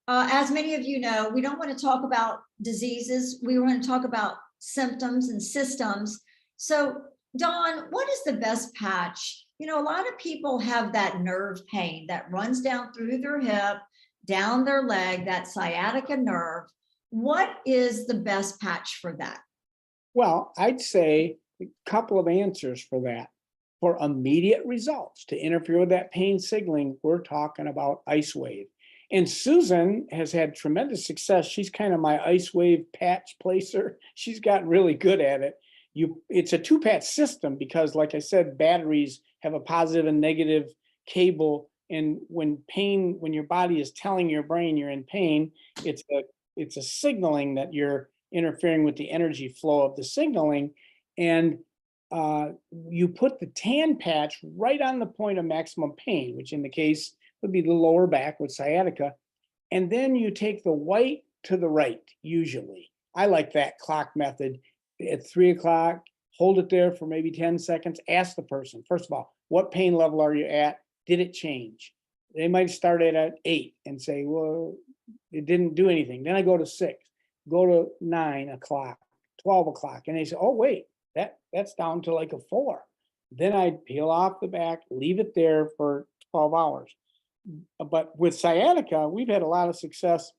as many of you know, we don't want to talk about diseases. We want to talk about symptoms and systems. So, Don, what is the best patch? A lot of people have that nerve pain that runs down through their hip, down their leg, that sciatica nerve. What is the best patch for that? Well, I'd say a couple of answers for that. For immediate results to interfere with that pain signaling, we're talking about Icewave. And Susan has had tremendous success. She's kind of my Icewave patch placer. She's gotten really good at it. It's a two-patch system because, like I said, batteries have a positive and negative cable. And when your body is telling your brain you're in pain, it's a signaling that you're interfering with the energy flow of the signaling. And you put the tan patch right on the point of maximum pain, which in the case would be the lower back with sciatica. And then you take the white to the right, usually. I like that clock method. At 3 o'clock, hold it there for maybe 10 seconds. Ask the person, first of all, what pain level are you at? Did it change? They might start at 8 and say, well, it didn't do anything. Then I go to 6, go to 9 o'clock, 12 o'clock. And they say, oh, wait, that's down to like a 4. Then I'd peel off the back, leave it there for 12 hours. But with sciatica, we've had a lot of success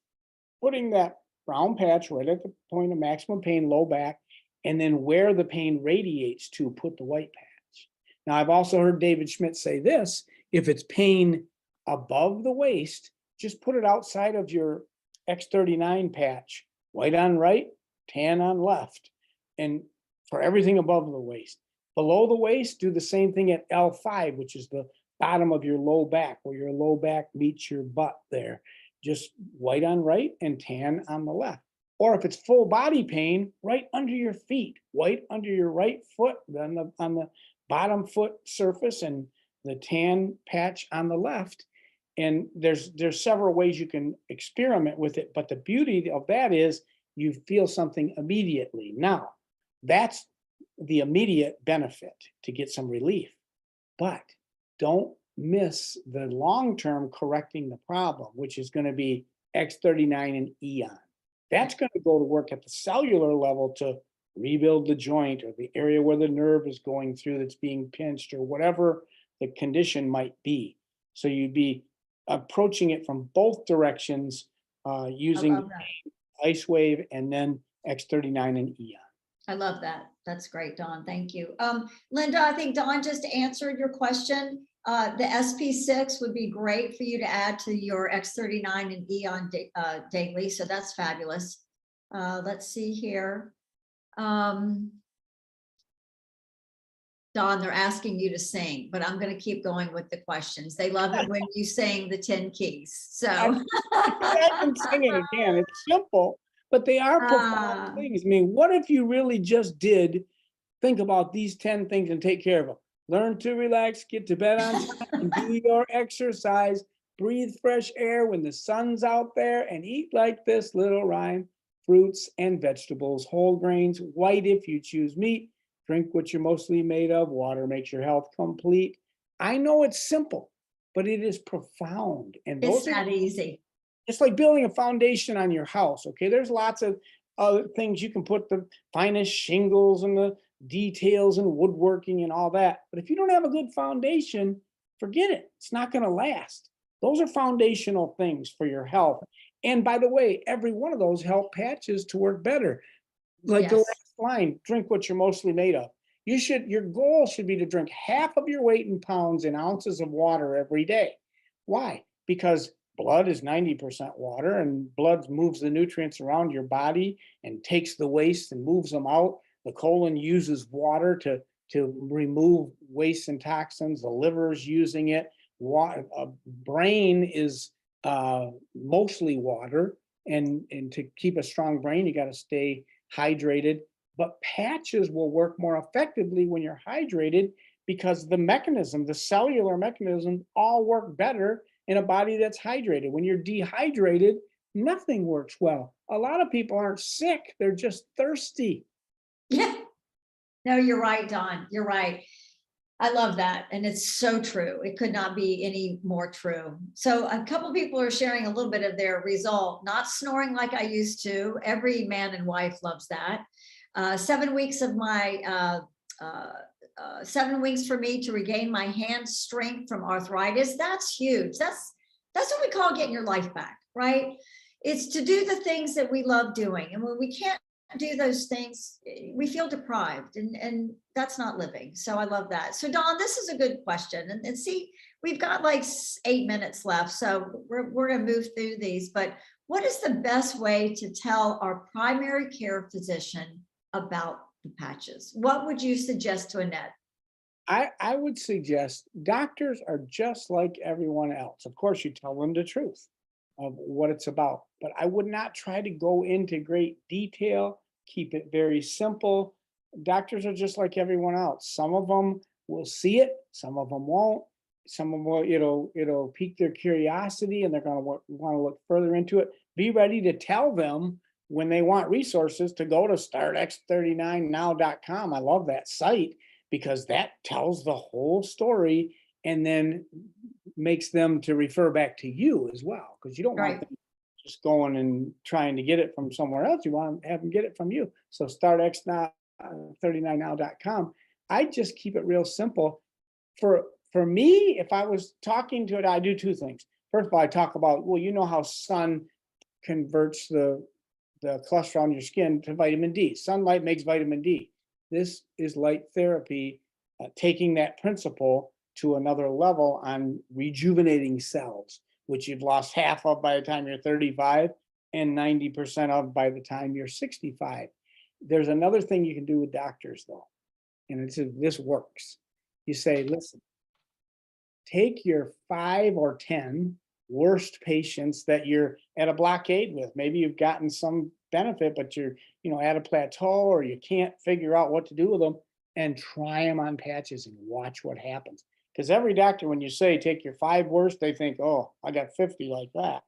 putting that brown patch right at the point of maximum pain, low back, and then where the pain radiates to, put the white patch. Now, I've also heard David Schmidt say this: if it's pain above the waist, just put it outside of your X39 patch, white on right, tan on left, and for everything above the waist. Below the waist, do the same thing at L5, which is the bottom of your low back, where your low back meets your butt there. Just white on right and tan on the left. Or if it's full body pain, right under your feet, white under your right foot, then on the bottom foot surface, and the tan patch on the left. And there's several ways you can experiment with it, but the beauty of that is you feel something immediately. Now, that's the immediate benefit, to get some relief. But don't miss the long-term correcting the problem, which is going to be X39 and Eon. That's going to go to work at the cellular level to rebuild the joint or the area where the nerve is going through that's being pinched or whatever the condition might be. So you'd be approaching it from both directions I using love that. Lifewave and then X39 and Eon. I love that. That's great, Don. Thank you. Linda, I think Don just answered your question. The SP6 would be great for you to add to your X39 and Eon daily. So that's fabulous. Let's see here. Don, they're asking you to sing, but I'm going to keep going with the questions. They love it when you sing the 10 keys. So I can sing it again. It's simple, but they are profound things. I mean, what if you really just did think about these 10 things and take care of them? Learn to relax, get to bed on time, and do your exercise, breathe fresh air when the sun's out there, and eat like this little rhyme: fruits and vegetables, whole grains, white if you choose meat, drink what you're mostly made of, water makes your health complete. I know it's simple, but it is profound. And it's those are that easy. it's like building a foundation on your house. Okay, there's lots of other things you can put, the finest shingles and the details and woodworking and all that. But if you don't have a good foundation, forget it. It's not going to last. Those are foundational things for your health. And by the way, every one of those help patches to work better. Like the Yes. last line, drink what you're mostly made of. Your goal should be to drink half of your weight in pounds in ounces of water every day. Why? Because blood is 90% water, and blood moves the nutrients around your body and takes the waste and moves them out. The colon uses water to remove waste and toxins. The liver is using it. Brain is mostly water, and to keep a strong brain, you got to stay hydrated. But patches will work more effectively when you're hydrated, because the cellular mechanism all work better in a body that's hydrated. When you're dehydrated, nothing works well. A lot of people aren't sick, they're just thirsty. Yeah. No, you're right, Don. You're right. I love that. And it's so true. It could not be any more true. So a couple of people are sharing a little bit of their result: not snoring like I used to. Every man and wife loves that. 7 weeks of my 7 weeks for me to regain my hand strength from arthritis. That's huge. That's what we call getting your life back, right? It's to do the things that we love doing. And when we can't do those things, we feel deprived, and that's not living. So I love that. So Don, this is a good question. And see, we've got like 8 minutes left. So we're going to move through these, but what is the best way to tell our primary care physician about the patches? What would you suggest to Annette? I would suggest doctors are just like everyone else. Of course, you tell them the truth of what it's about, but I would not try to go into great detail. Keep it very simple. Doctors are just like everyone else. Some of them will see it, some of them won't. Some of them will, it'll pique their curiosity, and they're going to want to look further into it. Be ready to tell them when they want resources to go to startx39now.com. I love that site, because that tells the whole story and then makes them to refer back to you as well, because you don't want them just going and trying to get it from somewhere else. You want to have them get it from you. So startx39now.com. I just keep it real simple. For me, if I was talking to it, I do two things. First of all, I talk about, well, you know how sun converts the cholesterol in your skin to vitamin D. Sunlight makes vitamin D. This is light therapy, taking that principle to another level on rejuvenating cells, which you've lost half of by the time you're 35 and 90% of by the time you're 65. There's another thing you can do with doctors, though, and this works. You say, listen, take your 5 or 10 worst patients that you're at a blockade with. Maybe you've gotten some benefit, but you're at a plateau, or you can't figure out what to do with them, and try them on patches and watch what happens. Because every doctor, when you say take your 5 worst, they think, oh, I got 50 like that.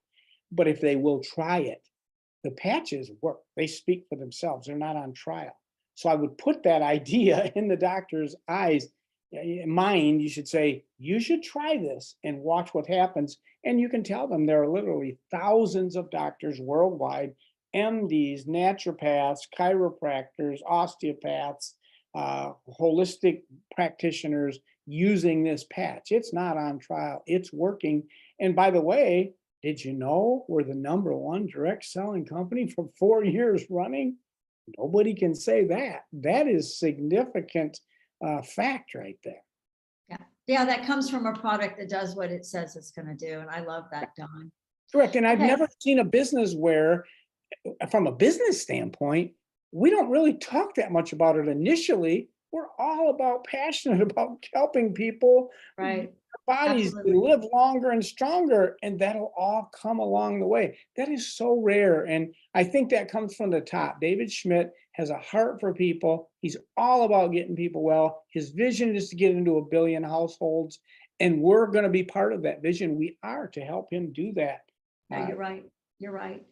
But if they will try it, the patches work. They speak for themselves. They're not on trial. So I would put that idea in the doctor's mind. You should say, you should try this and watch what happens. And you can tell them there are literally thousands of doctors worldwide MDs, naturopaths, chiropractors, osteopaths, holistic practitioners using this patch. It's not on trial, it's working. And by the way, did you know we're the #1 direct selling company for 4 years running? Nobody can say that. That is significant fact right there. Yeah. Yeah, that comes from a product that does what it says it's going to do. And I love that, Don. Correct. And I've Okay. never seen a business where, from a business standpoint, we don't really talk that much about it initially. We're all about passionate about helping people, Right. bodies to Absolutely. live longer and stronger, and that'll all come along the way. That is so rare. And I think that comes from the top. David Schmidt has a heart for people. He's all about getting people well. His vision is to get into 1 billion households, and we're going to be part of that vision. We are to help him do that. No, you're right. You're right.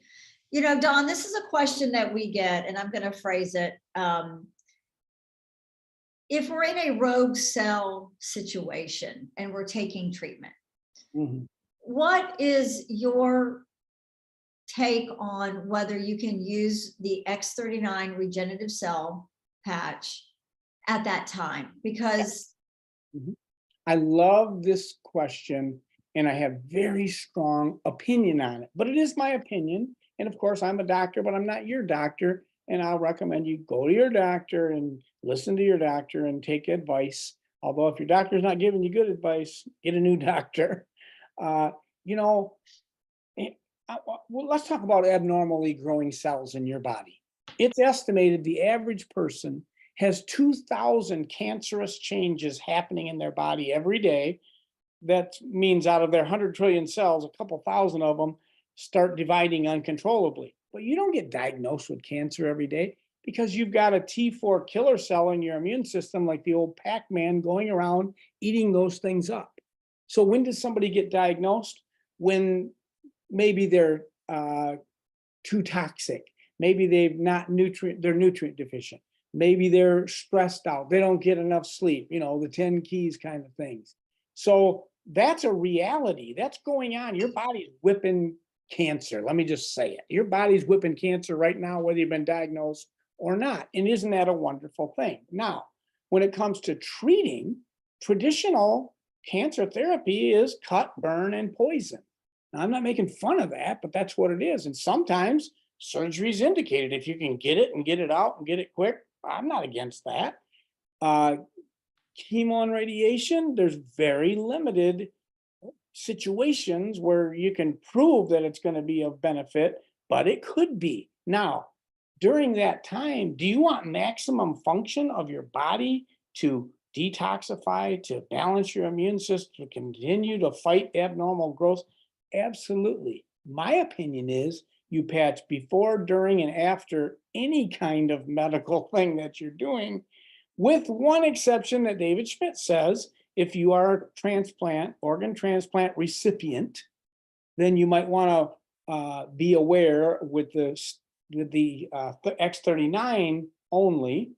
You know, Don, this is a question that we get, and I'm going to phrase it. If we're in a rogue cell situation and we're taking treatment, Mhm. what is your take on whether you can use the X39 regenerative cell patch at that time? Because Mhm. I love this question, and I have very strong opinion on it, but it is my opinion. And of course, I'm a doctor, but I'm not your doctor. And I'll recommend you go to your doctor and listen to your doctor and take advice. Although if your doctor's not giving you good advice, get a new doctor. Uh, you know, eh, well, let's talk about abnormally growing cells in your body. It's estimated the average person has 2,000 cancerous changes happening in their body every day. That means out of their 100 trillion cells, a couple thousand of them start dividing uncontrollably. But you don't get diagnosed with cancer every day because you've got a T4 killer cell in your immune system, like the old Pac-Man, going around eating those things up. So when does somebody get diagnosed? When maybe they're too toxic. Maybe they're nutrient deficient. Maybe they're stressed out. They don't get enough sleep, the 10 keys kind of things. So that's a reality that's going on. Your body's whipping cancer. Let me just say it. Your body's whipping cancer right now, whether you've been diagnosed or not. And isn't that a wonderful thing? Now, when it comes to treating, traditional cancer therapy is cut, burn, and poison. Now, I'm not making fun of that, but that's what it is. And sometimes surgery is indicated. If you can get it and get it out and get it quick, I'm not against that. Chemo and radiation, there's very limited situations where you can prove that it's going to be of benefit, but it could be. Now, during that time, do you want maximum function of your body to detoxify, to balance your immune system, to continue to fight abnormal growth? Absolutely. My opinion is you patch before, during, and after any kind of medical thing that you're doing, with one exception that David Schmidt says. If you are a organ transplant recipient, then you might want to be aware with the X39 only,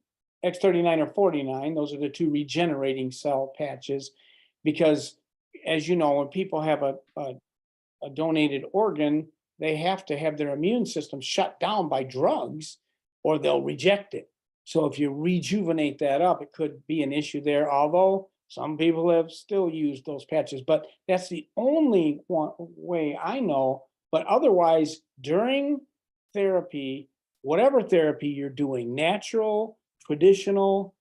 X39 or 49. Those are the two regenerating cell patches, because as you know, when people have a donated organ, they have to have their immune system shut down by drugs or they'll reject it. So if you rejuvenate that up, it could be an issue there, although some people have still used those patches, but that's the only way I know. But otherwise, during therapy, whatever therapy you're doing, natural, traditional,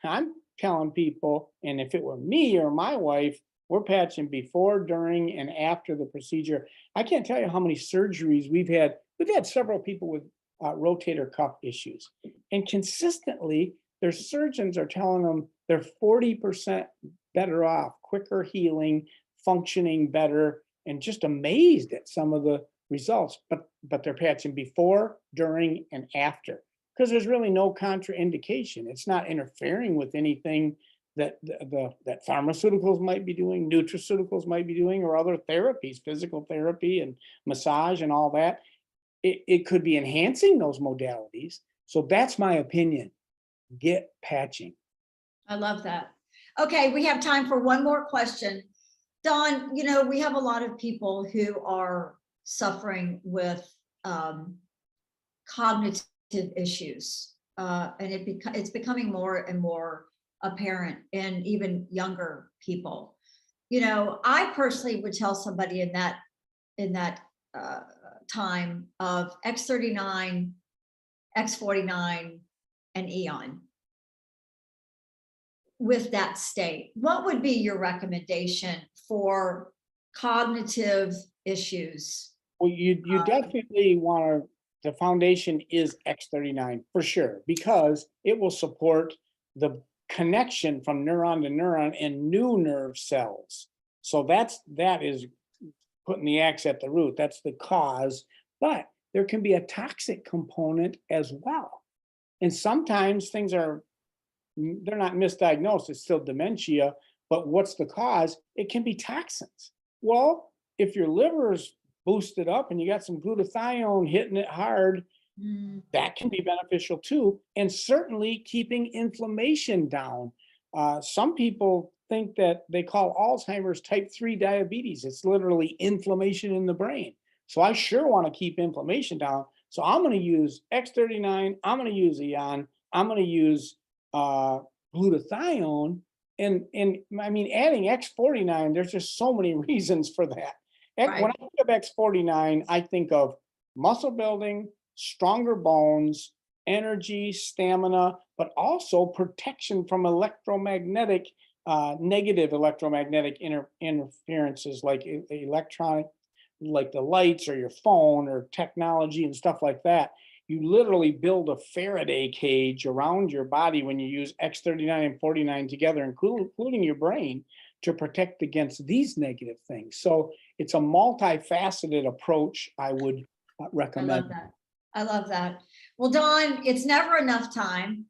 I'm telling people, and if it were me or my wife, we're patching before, during, and after the procedure. I can't tell you how many surgeries we've had. We've had several people with rotator cuff issues, and consistently their surgeons are telling them they're 40% better off, quicker healing, functioning better, and just amazed at some of the results. But they're patching before, during, and after, because there's really no contraindication. It's not interfering with anything that that pharmaceuticals might be doing, nutraceuticals might be doing, or other therapies, physical therapy and massage and all that. It could be enhancing those modalities. So that's my opinion. Get patching. I love that. Okay, we have time for one more question. Don, we have a lot of people who are suffering with cognitive issues. And it's becoming more and more apparent in even younger people. You know, I personally would tell somebody in that time of X39, X49, and Eon with that state. What would be your recommendation for cognitive issues? Well, you definitely want to, the foundation is X39 for sure, because it will support the connection from neuron to neuron and new nerve cells. So that is putting the axe at the root. That's the cause, but there can be a toxic component as well. And sometimes they're not misdiagnosed, it's still dementia, but what's the cause? It can be toxins. Well, if your liver's boosted up and you got some glutathione hitting it hard, that can be beneficial too. And certainly keeping inflammation down. Some people think that they call Alzheimer's type 3 diabetes. It's literally inflammation in the brain. So I sure want to keep inflammation down. So I'm going to use X39, I'm going to use Eon, I'm going to use glutathione. And I mean, adding X49, there's just so many reasons for that. Right. When I think of X49, I think of muscle building, stronger bones, energy, stamina, but also protection from electromagnetic, negative electromagnetic interferences like electronic, like the lights or your phone or technology and stuff like that. You literally build a Faraday cage around your body when you use X39 and 49 together, including your brain, to protect against these negative things. So it's a multifaceted approach I would recommend. I love that. I love that. Well, Don, it's never enough time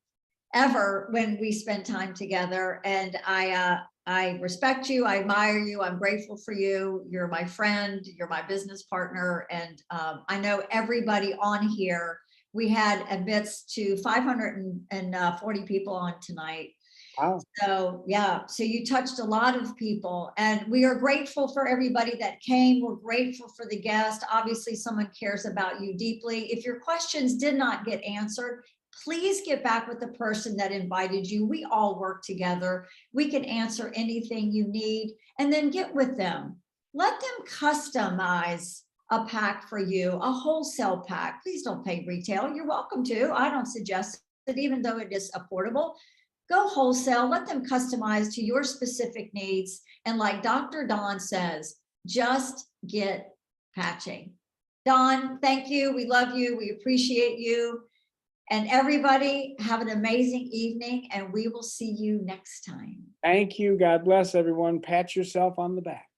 ever when we spend time together. And I respect you. I admire you. I'm grateful for you. You're my friend. You're my business partner. And I know everybody on here, we had admits to 540 people on tonight. Wow. So yeah, so you touched a lot of people, and we are grateful for everybody that came. We're grateful for the guest. Obviously, someone cares about you deeply. If your questions did not get answered, please get back with the person that invited you. We all work together. We can answer anything you need, and then get with them. Let them customize a pack for you, a wholesale pack. Please don't pay retail. You're welcome to. I don't suggest it, even though it is affordable. Go wholesale, let them customize to your specific needs. And like Dr. Don says, just get patching. Don, thank you. We love you. We appreciate you. And everybody have an amazing evening, and we will see you next time. Thank you. God bless everyone. Pat yourself on the back.